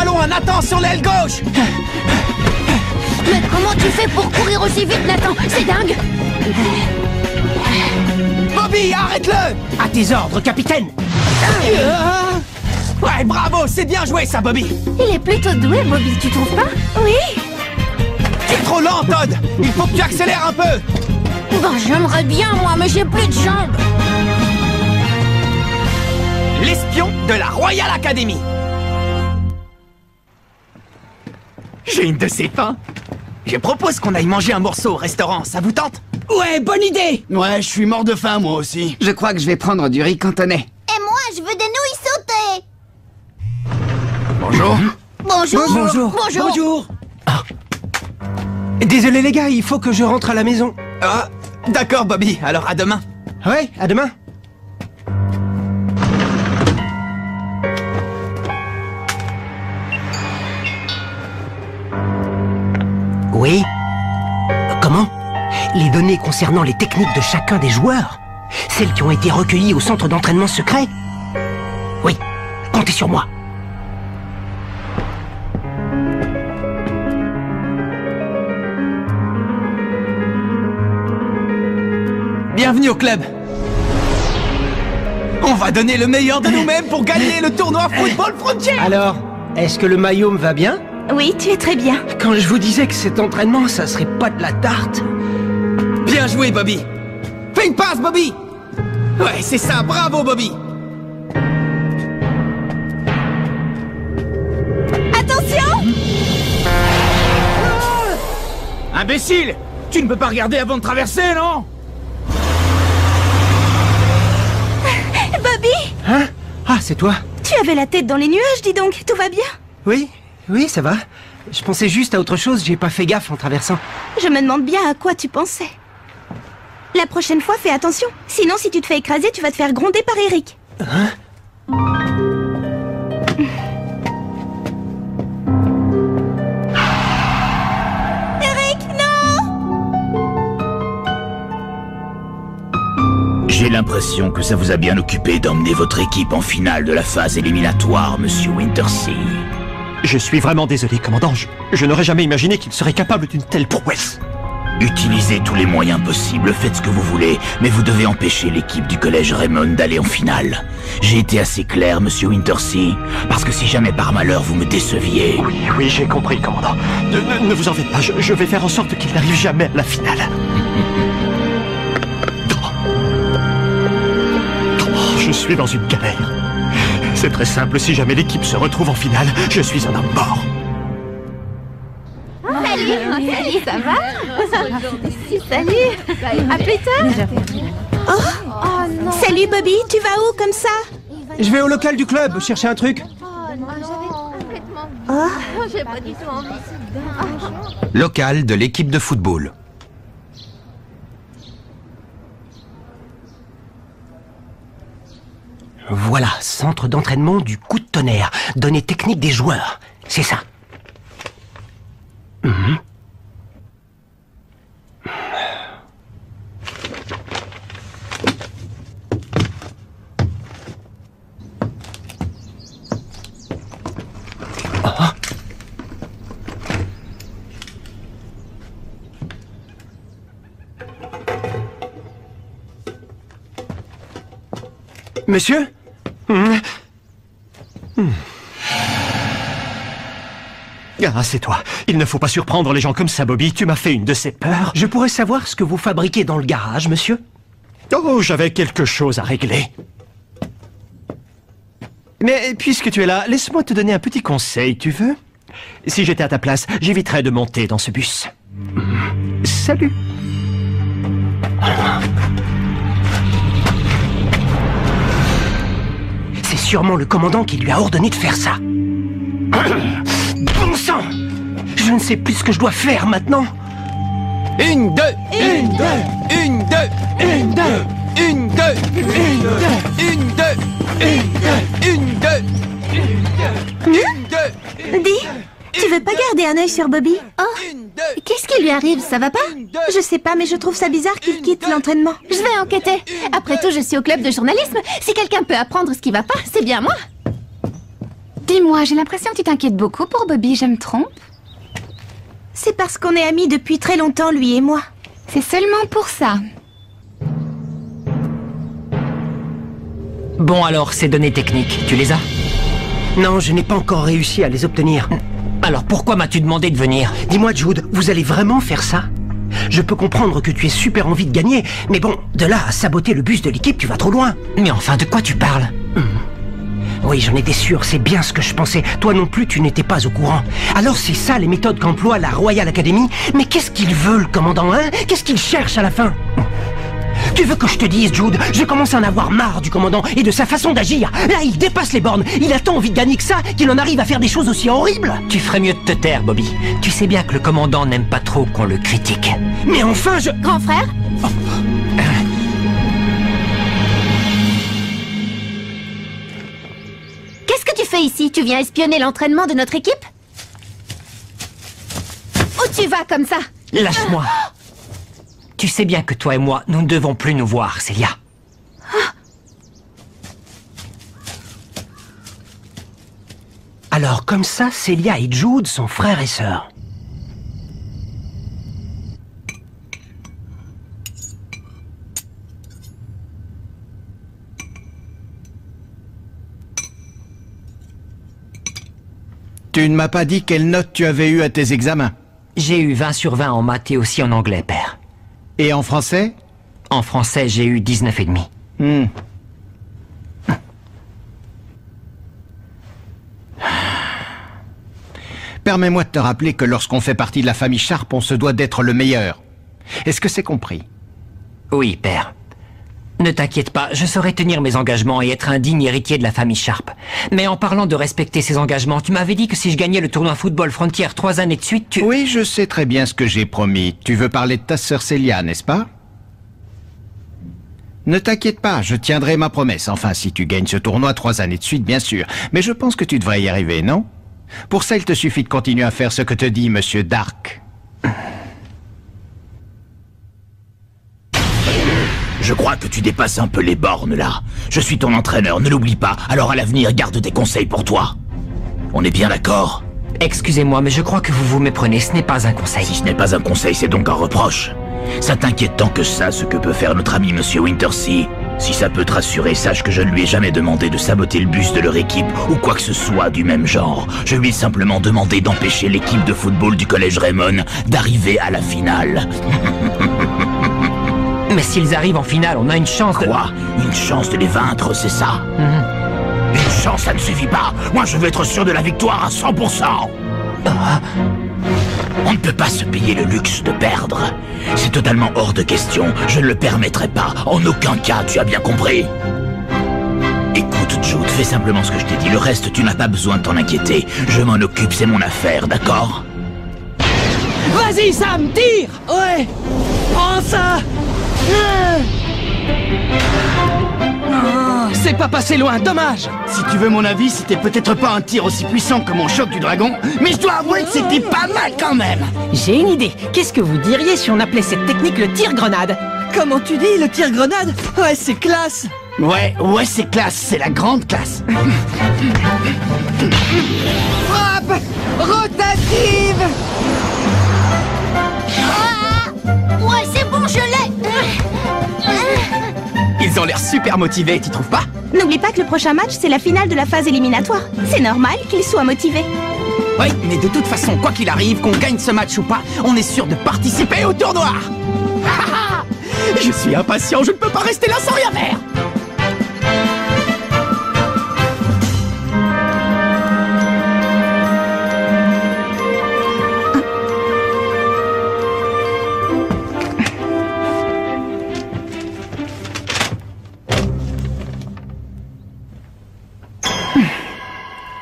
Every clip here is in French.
ballon à Nathan sur l'aile gauche. Mais comment tu fais pour courir aussi vite, Nathan? C'est dingue. Bobby, arrête-le! À tes ordres, capitaine. Ouais, bravo, c'est bien joué ça, Bobby. Il est plutôt doué, Bobby, tu trouves pas? Oui. Tu es trop lent, Todd. Il faut que tu accélères un peu. Bon, j'aimerais bien, moi, mais j'ai plus de jambes. L'espion de la Royal Academy. J'ai une de ces faim. Je propose qu'on aille manger un morceau au restaurant, ça vous tente? Ouais, bonne idée. Ouais, je suis mort de faim, moi aussi. Je crois que je vais prendre du riz cantonais. Et moi, je veux des nouilles sautées. Bonjour. Bonjour. Bonjour. Bonjour. Bonjour. Ah. Désolé les gars, il faut que je rentre à la maison. Ah, d'accord, Bobby, alors à demain. Ouais, à demain. Oui. Comment? Les données concernant les techniques de chacun des joueurs? Celles qui ont été recueillies au centre d'entraînement secret? Oui, comptez sur moi. Bienvenue au club. On va donner le meilleur de nous-mêmes pour gagner le tournoi Football Frontier. Alors, est-ce que le maillot me va bien? Oui, tu es très bien. Quand je vous disais que cet entraînement, ça serait pas de la tarte. Bien joué, Bobby. Fais une passe, Bobby. Ouais, c'est ça, bravo, Bobby. Attention! Imbécile! Tu ne peux pas regarder avant de traverser, non? Bobby! Hein? Ah, c'est toi? Tu avais la tête dans les nuages, dis donc. Tout va bien? Oui, oui, ça va. Je pensais juste à autre chose, j'ai pas fait gaffe en traversant. Je me demande bien à quoi tu pensais. La prochaine fois, fais attention. Sinon, si tu te fais écraser, tu vas te faire gronder par Eric. Hein? Eric, non! J'ai l'impression que ça vous a bien occupé d'emmener votre équipe en finale de la phase éliminatoire, monsieur Wintersea. Je suis vraiment désolé, commandant. Je n'aurais jamais imaginé qu'il serait capable d'une telle prouesse. Utilisez tous les moyens possibles, faites ce que vous voulez, mais vous devez empêcher l'équipe du collège Raymond d'aller en finale. J'ai été assez clair, monsieur Wintersea, parce que si jamais par malheur vous me déceviez... Oui, j'ai compris, commandant. Ne vous en faites pas, je vais faire en sorte qu'il n'arrive jamais à la finale. Je suis dans une galère. C'est très simple, si jamais l'équipe se retrouve en finale, je suis un homme mort. Salut, ça va? Salut. À plus tard. Oh non. Salut Bobby, tu vas où comme ça? Je vais au local du club chercher un truc. Local de l'équipe de football. Voilà, centre d'entraînement du coup de tonnerre. Données techniques des joueurs. C'est ça. Ah. Monsieur? Ah, c'est toi. Il ne faut pas surprendre les gens comme ça, Bobby. Tu m'as fait une de ces peurs. Je pourrais savoir ce que vous fabriquez dans le garage, monsieur? Oh, j'avais quelque chose à régler. Mais puisque tu es là, laisse-moi te donner un petit conseil, tu veux? Si j'étais à ta place, j'éviterais de monter dans ce bus. Salut. C'est sûrement le commandant qui lui a ordonné de faire ça. Bon sang! Je ne sais plus ce que je dois faire maintenant. Une, deux, une, deux, une, deux, une, deux, une, deux, une, deux, une, deux, une, deux, une, deux. Dis, tu veux pas garder un œil sur Bobby? Oh, qu'est-ce qui lui arrive? Ça va pas? Je sais pas, mais je trouve ça bizarre qu'il quitte l'entraînement. Je vais enquêter. Après tout, je suis au club de journalisme. Si quelqu'un peut apprendre ce qui va pas, c'est bien moi. Dis-moi, j'ai l'impression que tu t'inquiètes beaucoup pour Bobby, je me trompe? C'est parce qu'on est amis depuis très longtemps, lui et moi. C'est seulement pour ça. Bon alors, ces données techniques, tu les as? Non, je n'ai pas encore réussi à les obtenir. Alors pourquoi m'as-tu demandé de venir? Dis-moi Jude, vous allez vraiment faire ça? Je peux comprendre que tu aies super envie de gagner, mais bon, de là à saboter le bus de l'équipe, tu vas trop loin. Mais enfin, de quoi tu parles? Oui, j'en étais sûr, c'est bien ce que je pensais. Toi non plus, tu n'étais pas au courant. Alors c'est ça les méthodes qu'emploie la Royal Academy? Mais qu'est-ce qu'il veut, le commandant, hein? Qu'est-ce qu'il cherche à la fin? Tu veux que je te dise, Jude, je commence à en avoir marre du commandant et de sa façon d'agir. Là, il dépasse les bornes. Il a tant envie de gagner que ça qu'il en arrive à faire des choses aussi horribles. Tu ferais mieux de te taire, Bobby. Tu sais bien que le commandant n'aime pas trop qu'on le critique. Mais enfin, je... Grand frère? Qu'est-ce que tu fais ici? Tu viens espionner l'entraînement de notre équipe? Où tu vas comme ça? Lâche-moi. Tu sais bien que toi et moi, nous ne devons plus nous voir, Célia. Alors, comme ça, Célia et Jude sont frères et sœurs. Tu ne m'as pas dit quelle note tu avais eue à tes examens. J'ai eu 20 sur 20 en maths et aussi en anglais, père. Et en français? En français, j'ai eu 19,5. Permets-moi de te rappeler que lorsqu'on fait partie de la famille Sharp, on se doit d'être le meilleur. Est-ce que c'est compris? Oui, père. Ne t'inquiète pas, je saurai tenir mes engagements et être un digne héritier de la famille Sharp. Mais en parlant de respecter ses engagements, tu m'avais dit que si je gagnais le tournoi Football Frontier 3 années de suite, tu... Oui, je sais très bien ce que j'ai promis. Tu veux parler de ta sœur Célia, n'est-ce pas? Ne t'inquiète pas, je tiendrai ma promesse. Enfin, si tu gagnes ce tournoi 3 années de suite, bien sûr. Mais je pense que tu devrais y arriver, non? Pour ça, il te suffit de continuer à faire ce que te dit Monsieur Dark. Je crois que tu dépasses un peu les bornes, là. Je suis ton entraîneur, ne l'oublie pas. Alors à l'avenir, garde tes conseils pour toi. On est bien d'accord? Excusez-moi, mais je crois que vous vous méprenez, ce n'est pas un conseil. Si ce n'est pas un conseil, c'est donc un reproche. Ça t'inquiète tant que ça, ce que peut faire notre ami Monsieur Wintersea? Si ça peut te rassurer, sache que je ne lui ai jamais demandé de saboter le bus de leur équipe ou quoi que ce soit du même genre. Je lui ai simplement demandé d'empêcher l'équipe de football du collège Raymond d'arriver à la finale. Mais s'ils arrivent en finale, on a une chance de... Quoi? Une chance de les vaincre, c'est ça? Une chance, ça ne suffit pas. Moi, je veux être sûr de la victoire à 100%. On ne peut pas se payer le luxe de perdre. C'est totalement hors de question. Je ne le permettrai pas. En aucun cas, tu as bien compris? Écoute, Jude, fais simplement ce que je t'ai dit. Le reste, tu n'as pas besoin de t'en inquiéter. Je m'en occupe, c'est mon affaire, d'accord? Vas-y, Sam, tire! Ouais! Prends ça! C'est pas passé loin, dommage! Si tu veux mon avis, c'était peut-être pas un tir aussi puissant que mon choc du dragon, mais je dois avouer que c'était pas mal quand même. J'ai une idée. Qu'est-ce que vous diriez si on appelait cette technique le tir-grenade? Comment tu dis, le tir-grenade? Ouais, c'est classe. Ouais, c'est classe, c'est la grande classe. Frappe rotative. Ouais, c'est bon, je l'ai! Ils ont l'air super motivés, tu trouves pas? N'oublie pas que le prochain match, c'est la finale de la phase éliminatoire. C'est normal qu'ils soient motivés. Oui, mais de toute façon, quoi qu'il arrive, qu'on gagne ce match ou pas, on est sûr de participer au tournoi. Je suis impatient, je ne peux pas rester là sans rien faire.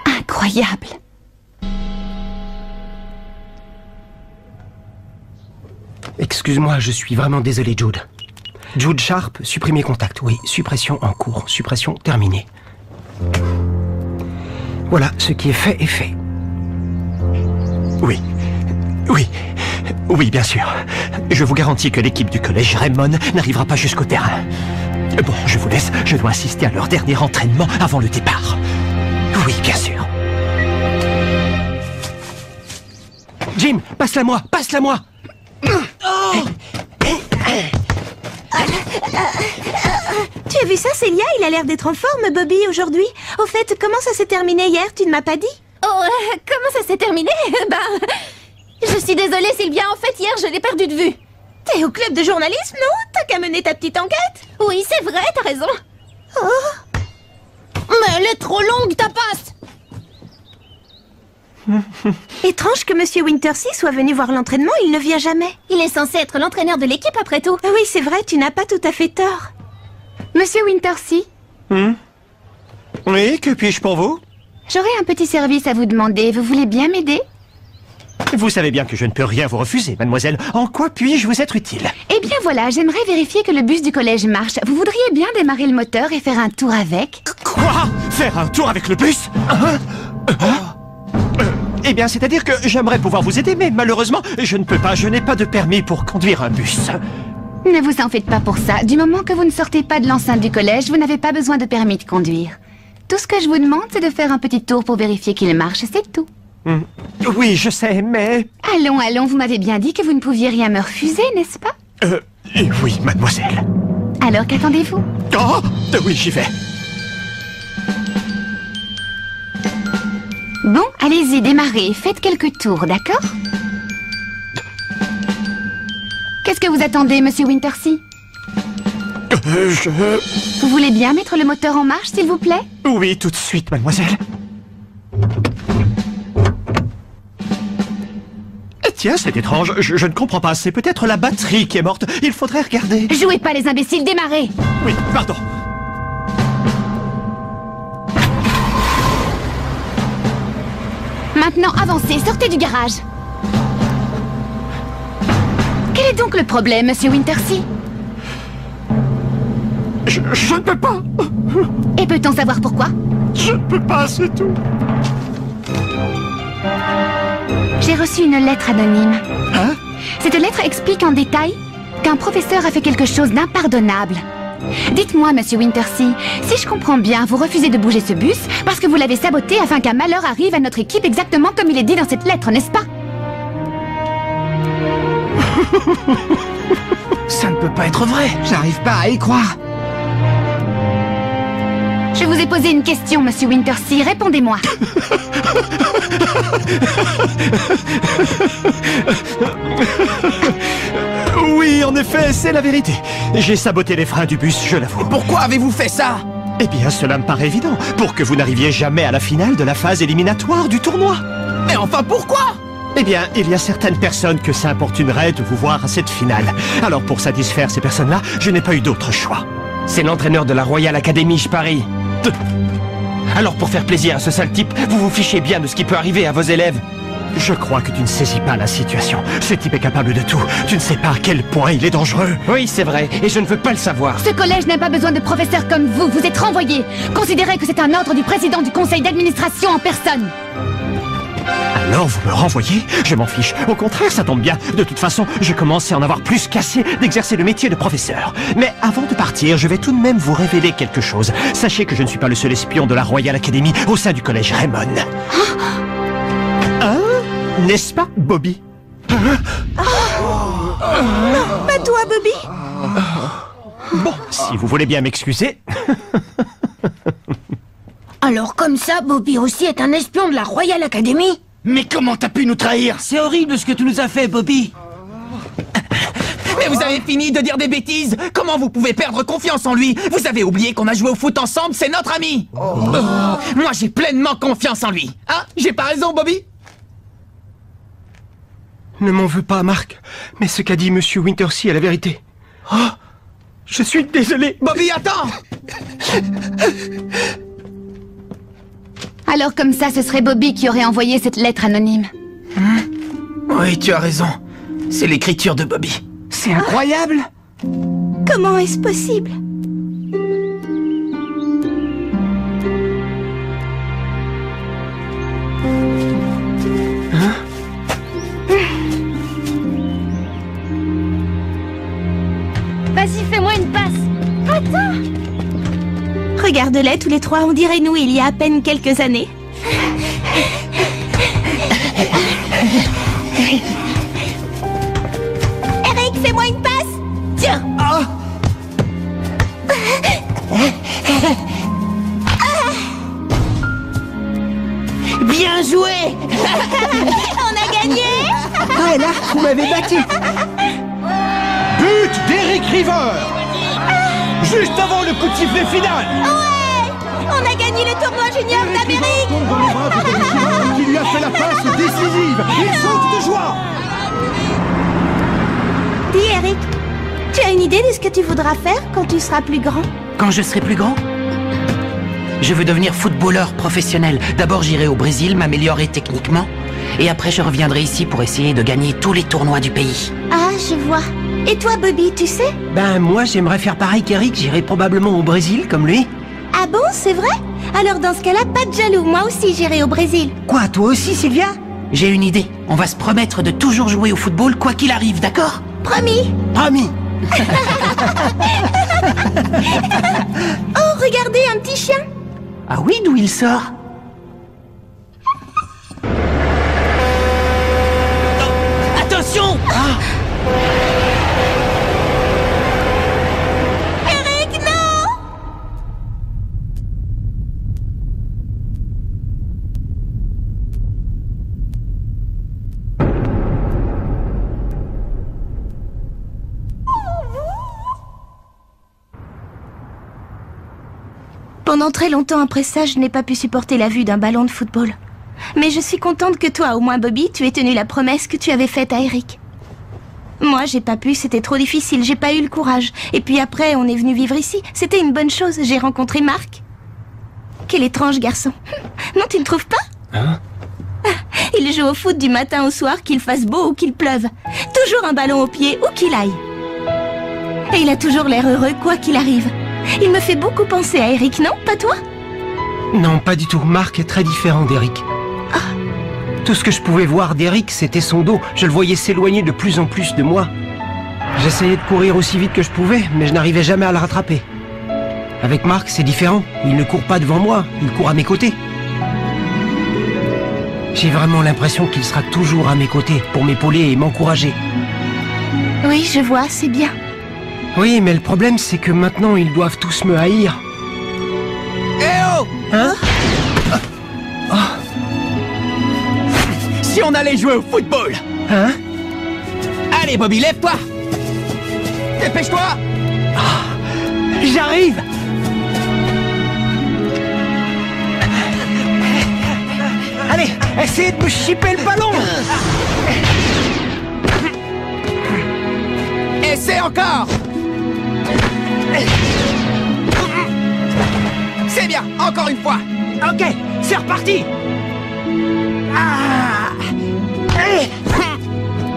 Incroyable. Excuse-moi, je suis vraiment désolé, Jude. Jude Sharp, supprimer contact. Oui, suppression en cours, suppression terminée. Voilà, ce qui est fait est fait. Oui, bien sûr. Je vous garantis que l'équipe du collège Raymond n'arrivera pas jusqu'au terrain. Bon, je vous laisse, je dois assister à leur dernier entraînement avant le départ. Oui, bien sûr. Jim, passe-la-moi, passe-la-moi. Tu as vu ça, Célia? Il a l'air d'être en forme, Bobby, aujourd'hui. Au fait, comment ça s'est terminé hier? Tu ne m'as pas dit? Oh, comment ça s'est terminé? Je suis désolée, Sylvia. En fait, hier, je l'ai perdu de vue. T'es au club de journalisme, non? T'as qu'à mener ta petite enquête. Oui, c'est vrai, t'as raison. Oh. Mais elle est trop longue, ta passe. Étrange que Monsieur Wintersea soit venu voir l'entraînement, il ne vient jamais. Il est censé être l'entraîneur de l'équipe, après tout. Ah oui, c'est vrai, tu n'as pas tout à fait tort. Monsieur Wintersea? Oui, que puis-je pour vous? J'aurais un petit service à vous demander. Vous voulez bien m'aider? Vous savez bien que je ne peux rien vous refuser, mademoiselle. En quoi puis-je vous être utile? Eh bien voilà, j'aimerais vérifier que le bus du collège marche. Vous voudriez bien démarrer le moteur et faire un tour avec? Quoi? Faire un tour avec le bus? Eh bien, c'est-à-dire que j'aimerais pouvoir vous aider, mais malheureusement, je ne peux pas. Je n'ai pas de permis pour conduire un bus. Ne vous en faites pas pour ça. Du moment que vous ne sortez pas de l'enceinte du collège, vous n'avez pas besoin de permis de conduire. Tout ce que je vous demande, c'est de faire un petit tour pour vérifier qu'il marche, c'est tout. Oui, je sais, mais... Allons, allons, vous m'avez bien dit que vous ne pouviez rien me refuser, n'est-ce pas? Oui, mademoiselle. Alors qu'attendez-vous? Oh, oui, j'y vais. Bon, allez-y, démarrez. Faites quelques tours, d'accord? Qu'est-ce que vous attendez, Monsieur Wintersea? Vous voulez bien mettre le moteur en marche, s'il vous plaît? Oui, tout de suite, mademoiselle. Tiens, c'est étrange. Je ne comprends pas. C'est peut-être la batterie qui est morte. Il faudrait regarder. Jouez pas les imbéciles, démarrez! Oui, pardon. Maintenant, avancez, sortez du garage. Quel est donc le problème, Monsieur Wintersea? Je ne peux pas. Et peut-on savoir pourquoi? Je ne peux pas, c'est tout. J'ai reçu une lettre anonyme. Hein? Cette lettre explique en détail qu'un professeur a fait quelque chose d'impardonnable. Dites-moi, Monsieur Wintersea, si je comprends bien, vous refusez de bouger ce bus parce que vous l'avez saboté afin qu'un malheur arrive à notre équipe exactement comme il est dit dans cette lettre, n'est-ce pas? Ça ne peut pas être vrai. J'arrive pas à y croire. Je vous ai posé une question, Monsieur Wintersea. Répondez-moi. Oui, en effet, c'est la vérité. J'ai saboté les freins du bus, je l'avoue. Pourquoi avez-vous fait ça? Eh bien, cela me paraît évident. Pour que vous n'arriviez jamais à la finale de la phase éliminatoire du tournoi. Mais enfin, pourquoi? Eh bien, il y a certaines personnes que ça importunerait de vous voir à cette finale. Alors, pour satisfaire ces personnes-là, je n'ai pas eu d'autre choix. C'est l'entraîneur de la Royal Academy, je parie. Alors, pour faire plaisir à ce sale type, vous vous fichez bien de ce qui peut arriver à vos élèves. Je crois que tu ne saisis pas la situation. Ce type est capable de tout. Tu ne sais pas à quel point il est dangereux. Oui, c'est vrai, et je ne veux pas le savoir. Ce collège n'a pas besoin de professeurs comme vous. Vous êtes renvoyés. Considérez que c'est un ordre du président du conseil d'administration en personne. Alors vous me renvoyez? Je m'en fiche. Au contraire, ça tombe bien. De toute façon, je commence à en avoir plus qu'assez d'exercer le métier de professeur. Mais avant de partir, je vais tout de même vous révéler quelque chose. Sachez que je ne suis pas le seul espion de la Royal Academy au sein du collège Raymond. Hein? N'est-ce pas, Bobby? Non, pas toi, Bobby. Bon, si vous voulez bien m'excuser. Alors comme ça, Bobby aussi est un espion de la Royal Academy? Mais comment t'as pu nous trahir? C'est horrible ce que tu nous as fait, Bobby. Mais vous avez fini de dire des bêtises. Comment vous pouvez perdre confiance en lui? Vous avez oublié qu'on a joué au foot ensemble, c'est notre ami. Moi, j'ai pleinement confiance en lui. Hein? J'ai pas raison, Bobby? Ne m'en veux pas, Marc. Mais ce qu'a dit Monsieur Wintersea est la vérité. Oh, je suis désolé. Bobby, attends! Alors comme ça, ce serait Bobby qui aurait envoyé cette lettre anonyme. Oui, tu as raison. C'est l'écriture de Bobby. C'est incroyable! Comment est-ce possible? Vas-y, fais-moi une passe. Attends. Regarde-les tous les trois, on dirait nous il y a à peine quelques années. Eric, fais-moi une passe. Tiens. Oh. Bien joué. On a gagné. Ah, là, vous m'avez battu. But d'Eric River. Juste avant le coup de sifflet final. Ouais. On a gagné le tournoi junior d'Amérique. Qui lui a fait la passe décisive. Il saute de joie. Dis, Eric, tu as une idée de ce que tu voudras faire quand tu seras plus grand? Quand je serai plus grand, je veux devenir footballeur professionnel. D'abord, j'irai au Brésil, m'améliorer techniquement. Et après, je reviendrai ici pour essayer de gagner tous les tournois du pays. Ah, je vois. Et toi, Bobby, tu sais? Ben, moi, j'aimerais faire pareil qu'Eric. J'irai probablement au Brésil, comme lui. Ah bon, c'est vrai? Alors dans ce cas-là, pas de jaloux. Moi aussi, j'irai au Brésil. Quoi, toi aussi, Sylvia? J'ai une idée. On va se promettre de toujours jouer au football, quoi qu'il arrive, d'accord? Promis. Promis. Oh, regardez, un petit chien. Ah oui, d'où il sort? Attention! Eric, non! Pendant très longtemps après ça, je n'ai pas pu supporter la vue d'un ballon de football. Mais je suis contente que toi, au moins Bobby, tu aies tenu la promesse que tu avais faite à Eric. Moi, j'ai pas pu, c'était trop difficile, j'ai pas eu le courage. Et puis après, on est venu vivre ici. C'était une bonne chose, j'ai rencontré Marc. Quel étrange garçon. Non, tu ne trouves pas? Hein? Il joue au foot du matin au soir, qu'il fasse beau ou qu'il pleuve. Toujours un ballon au pied, où qu'il aille. Et il a toujours l'air heureux, quoi qu'il arrive. Il me fait beaucoup penser à Eric, non? Pas toi? Non, pas du tout. Marc est très différent d'Eric. Tout ce que je pouvais voir d'Eric, c'était son dos. Je le voyais s'éloigner de plus en plus de moi. J'essayais de courir aussi vite que je pouvais, mais je n'arrivais jamais à le rattraper. Avec Marc, c'est différent. Il ne court pas devant moi, il court à mes côtés. J'ai vraiment l'impression qu'il sera toujours à mes côtés, pour m'épauler et m'encourager. Oui, je vois, c'est bien. Oui, mais le problème, c'est que maintenant, ils doivent tous me haïr. Eh oh! Hein? Si on allait jouer au football! Hein? Allez, Bobby, lève-toi! Dépêche-toi! J'arrive! Allez, essayez de me chipper le ballon! Essaie encore! C'est bien, encore une fois! Ok, c'est reparti! Ah!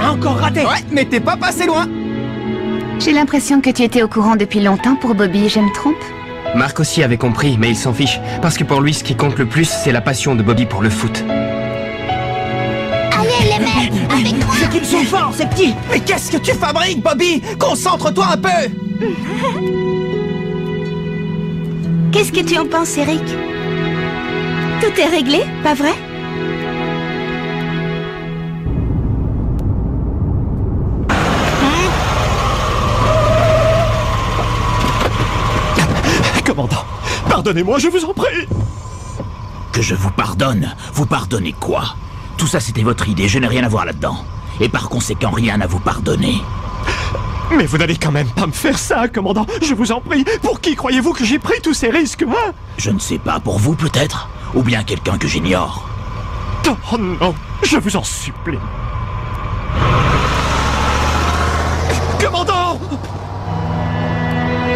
Encore raté! Ouais, mais t'es pas passé loin! J'ai l'impression que tu étais au courant depuis longtemps pour Bobby, je me trompe? Marc aussi avait compris, mais il s'en fiche. Parce que pour lui, ce qui compte le plus, c'est la passion de Bobby pour le foot. Allez, les mecs, avec moi! C'est qu'ils sont forts, ces petits! Mais qu'est-ce que tu fabriques, Bobby? Concentre-toi un peu! Qu'est-ce que tu en penses, Eric? Tout est réglé, pas vrai? Commandant, pardonnez-moi, je vous en prie. Que je vous pardonne? Vous pardonnez quoi? Tout ça c'était votre idée, je n'ai rien à voir là-dedans. Et par conséquent, rien à vous pardonner. Mais vous n'allez quand même pas me faire ça, commandant. Je vous en prie. Pour qui croyez-vous que j'ai pris tous ces risques, hein? Je ne sais pas, pour vous peut-être? Ou bien quelqu'un que j'ignore? Oh non, je vous en supplie. Commandant!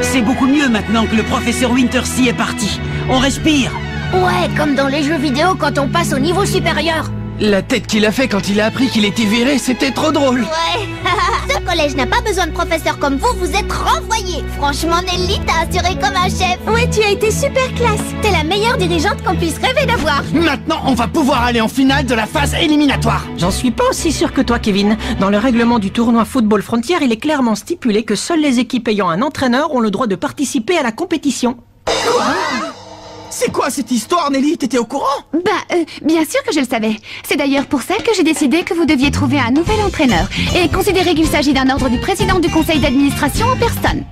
C'est beaucoup mieux maintenant que le professeur Wintersea est parti. On respire. Ouais, comme dans les jeux vidéo quand on passe au niveau supérieur. La tête qu'il a fait quand il a appris qu'il était viré, c'était trop drôle. Ouais. Ce collège n'a pas besoin de professeurs comme vous, vous êtes renvoyés. Franchement, Nelly, t'as assuré comme un chef. Ouais, tu as été super classe. T'es la meilleure dirigeante qu'on puisse rêver d'avoir. Maintenant, on va pouvoir aller en finale de la phase éliminatoire. J'en suis pas aussi sûr que toi, Kevin. Dans le règlement du tournoi Football Frontier, il est clairement stipulé que seules les équipes ayant un entraîneur ont le droit de participer à la compétition. C'est quoi cette histoire, Nelly? T'étais au courant? Bien sûr que je le savais. C'est d'ailleurs pour ça que j'ai décidé que vous deviez trouver un nouvel entraîneur et considérer qu'il s'agit d'un ordre du président du conseil d'administration en personne.